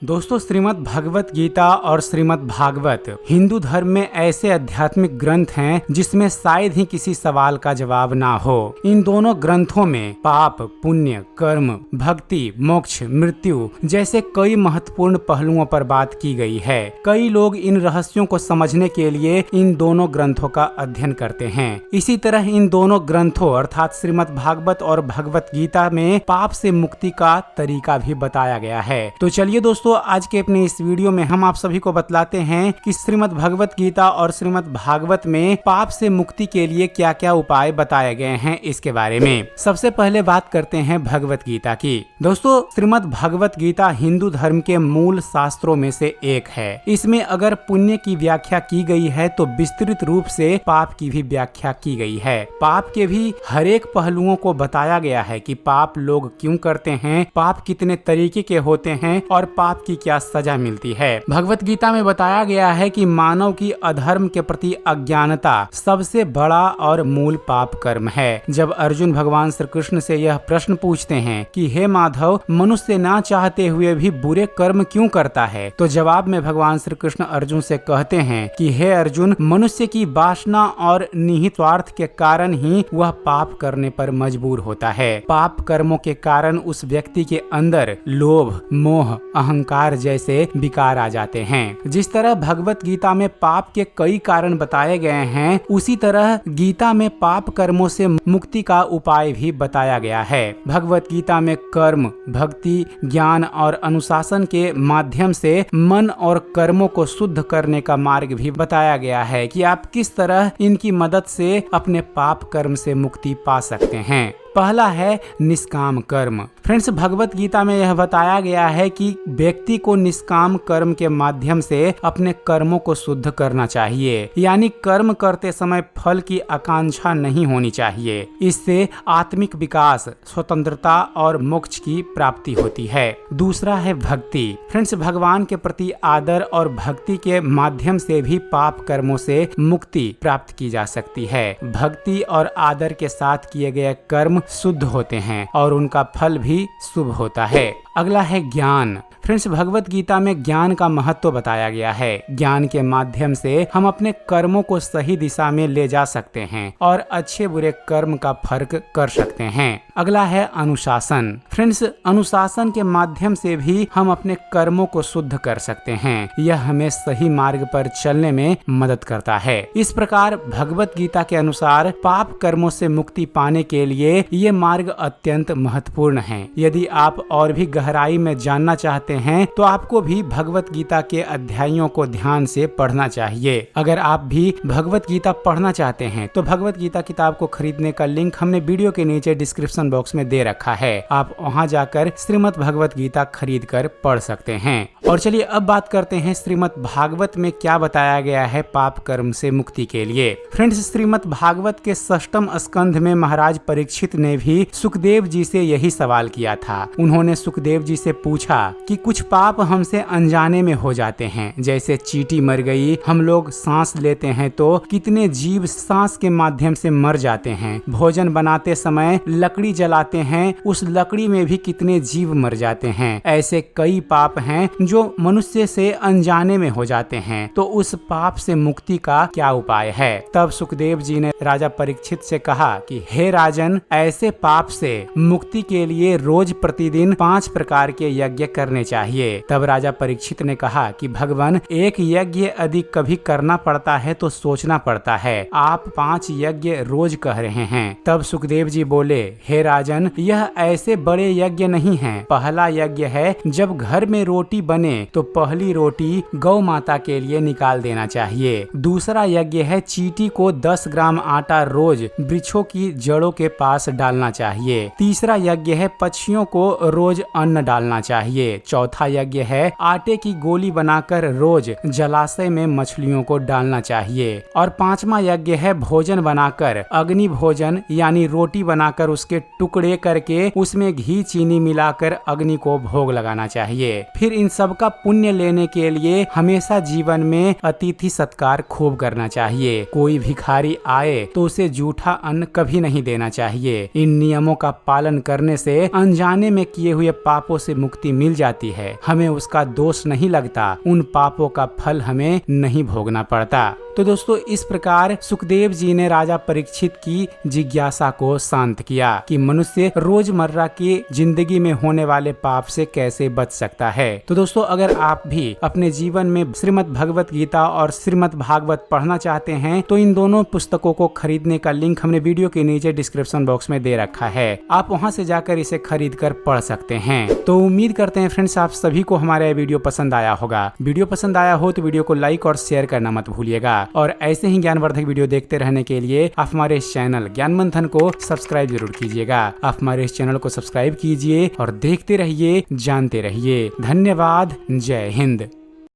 दोस्तों, श्रीमद् भगवत गीता और श्रीमद् भागवत हिंदू धर्म में ऐसे आध्यात्मिक ग्रंथ हैं जिसमें शायद ही किसी सवाल का जवाब ना हो। इन दोनों ग्रंथों में पाप, पुण्य, कर्म, भक्ति, मोक्ष, मृत्यु जैसे कई महत्वपूर्ण पहलुओं पर बात की गई है। कई लोग इन रहस्यों को समझने के लिए इन दोनों ग्रंथों का अध्ययन करते हैं। इसी तरह इन दोनों ग्रंथों अर्थात श्रीमद् भागवत और भगवत गीता में पाप से मुक्ति का तरीका भी बताया गया है। तो चलिए दोस्तों, आज के अपने इस वीडियो में हम आप सभी को बतलाते हैं कि श्रीमद् भगवत गीता और श्रीमद् भागवत में पाप से मुक्ति के लिए क्या क्या उपाय बताए गए हैं इसके बारे में। सबसे पहले बात करते हैं भगवत गीता की। दोस्तों, श्रीमद् भगवत गीता हिंदू धर्म के मूल शास्त्रों में से एक है। इसमें अगर पुण्य की व्याख्या की गई है तो विस्तृत रूप से पाप की भी व्याख्या की गई है। पाप के भी हर एक पहलुओं को बताया गया है कि पाप लोग क्यों करते हैं, पाप कितने तरीके के होते हैं और पाप की क्या सजा मिलती है। भगवत गीता में बताया गया है कि मानव की अधर्म के प्रति अज्ञानता सबसे बड़ा और मूल पाप कर्म है। जब अर्जुन भगवान श्री कृष्ण से यह प्रश्न पूछते हैं कि हे माधव, मनुष्य ना चाहते हुए भी बुरे कर्म क्यों करता है, तो जवाब में भगवान श्री कृष्ण अर्जुन से कहते हैं कि हे अर्जुन, मनुष्य की वासना और निहित स्वार्थ के कारण ही वह पाप करने पर मजबूर होता है। पाप कर्मों के कारण उस व्यक्ति के अंदर लोभ, मोह, अहंकार जैसे विकार आ जाते हैं। जिस तरह भगवत गीता में पाप के कई कारण बताए गए हैं, उसी तरह गीता में पाप कर्मों से मुक्ति का उपाय भी बताया गया है। भगवत गीता में कर्म, भक्ति, ज्ञान और अनुशासन के माध्यम से मन और कर्मों को शुद्ध करने का मार्ग भी बताया गया है कि आप किस तरह इनकी मदद से अपने पाप कर्म से मुक्ति पा सकते हैं। पहला है निष्काम कर्म। फ्रेंड्स, भगवत गीता में यह बताया गया है कि व्यक्ति को निष्काम कर्म के माध्यम से अपने कर्मों को शुद्ध करना चाहिए, यानी कर्म करते समय फल की आकांक्षा नहीं होनी चाहिए। इससे आत्मिक विकास, स्वतंत्रता और मोक्ष की प्राप्ति होती है। दूसरा है भक्ति। फ्रेंड्स, भगवान के प्रति आदर और भक्ति के माध्यम से भी पाप कर्मों से मुक्ति प्राप्त की जा सकती है। भक्ति और आदर के साथ किए गए कर्म शुद्ध होते हैं और उनका फल भी शुभ होता है। अगला है ज्ञान। फ्रेंड्स, भगवत गीता में ज्ञान का महत्व बताया गया है। ज्ञान के माध्यम से हम अपने कर्मों को सही दिशा में ले जा सकते हैं और अच्छे बुरे कर्म का फर्क कर सकते हैं। अगला है अनुशासन। फ्रेंड्स, अनुशासन के माध्यम से भी हम अपने कर्मों को शुद्ध कर सकते हैं। यह हमें सही मार्ग पर चलने में मदद करता है। इस प्रकार भगवत गीता के अनुसार पाप कर्मों से मुक्ति पाने के लिए ये मार्ग अत्यंत महत्वपूर्ण है। यदि आप और भी गहराई में जानना चाहते हैं तो आपको भी भगवत गीता के अध्यायों को ध्यान से पढ़ना चाहिए। अगर आप भी भगवत गीता पढ़ना चाहते हैं तो भगवत गीता किताब को खरीदने का लिंक हमने वीडियो के नीचे डिस्क्रिप्शन बॉक्स में दे रखा है। आप वहां जाकर श्रीमद् भगवत गीता खरीद कर पढ़ सकते हैं। और चलिए अब बात करते हैं श्रीमद् भागवत में क्या बताया गया है पाप कर्म से मुक्ति के लिए। फ्रेंड्स, श्रीमद् भागवत के 6ठ स्कंध में महाराज परीक्षित ने भी सुखदेव जी से यही सवाल किया था। उन्होंने सुखदेव जी से पूछा कि कुछ पाप हमसे अनजाने में हो जाते हैं, जैसे चींटी मर गई, हम लोग सांस लेते हैं तो कितने जीव सांस के माध्यम से मर जाते हैं। भोजन बनाते समय लकड़ी जलाते हैं, उस लकड़ी में भी कितने जीव मर जाते हैं। ऐसे कई पाप हैं जो मनुष्य से अनजाने में हो जाते हैं। तो उस पाप से मुक्ति का क्या उपाय है? तब सुखदेव जी ने राजा परीक्षित से कहा कि हे राजन, ऐसे पाप से मुक्ति के लिए रोज प्रतिदिन 5 प्रकार के यज्ञ करने चाहिए। तब राजा परीक्षित ने कहा कि भगवान, एक यज्ञ यदि कभी करना पड़ता है तो सोचना पड़ता है, आप 5 यज्ञ रोज कह रहे हैं। तब सुखदेव जी बोले, हे राजन, यह ऐसे बड़े यज्ञ नहीं है। पहला यज्ञ है, जब घर में रोटी बने तो पहली रोटी गौ माता के लिए निकाल देना चाहिए। दूसरा यज्ञ है, चींटी को 10 ग्राम आटा रोज वृक्षों की जड़ों के पास डालना चाहिए। तीसरा यज्ञ है, पक्षियों को रोज अन्न डालना चाहिए। चौथा यज्ञ है, आटे की गोली बनाकर रोज जलाशय में मछलियों को डालना चाहिए। और 5वां यज्ञ है, भोजन बनाकर अग्नि भोजन यानी रोटी बनाकर उसके टुकड़े करके उसमें घी चीनी मिलाकर अग्नि को भोग लगाना चाहिए। फिर इन सब का पुण्य लेने के लिए हमेशा जीवन में अतिथि सत्कार खूब करना चाहिए। कोई भिखारी आए तो उसे जूठा अन्न कभी नहीं देना चाहिए। इन नियमों का पालन करने से अनजाने में किए हुए पापों से मुक्ति मिल जाती है। हमें उसका दोष नहीं लगता, उन पापों का फल हमें नहीं भोगना पड़ता। तो दोस्तों, इस प्रकार सुखदेव जी ने राजा परीक्षित की जिज्ञासा को शांत किया कि मनुष्य रोजमर्रा की जिंदगी में होने वाले पाप से कैसे बच सकता है। तो दोस्तों, अगर आप भी अपने जीवन में श्रीमद् भगवत गीता और श्रीमद् भागवत पढ़ना चाहते हैं तो इन दोनों पुस्तकों को खरीदने का लिंक हमने वीडियो के नीचे डिस्क्रिप्शन बॉक्स में दे रखा है। आप वहां से जाकर इसे खरीद कर पढ़ सकते हैं। तो उम्मीद करते हैं फ्रेंड्स, आप सभी को हमारा वीडियो पसंद आया होगा। वीडियो पसंद आया हो तो वीडियो को लाइक और शेयर करना मत भूलिएगा। और ऐसे ही ज्ञानवर्धक वीडियो देखते रहने के लिए आप हमारे इस चैनल ज्ञान मंथन को सब्सक्राइब जरूर कीजिएगा। आप हमारे इस चैनल को सब्सक्राइब कीजिए और देखते रहिए, जानते रहिए। धन्यवाद। जय हिंद।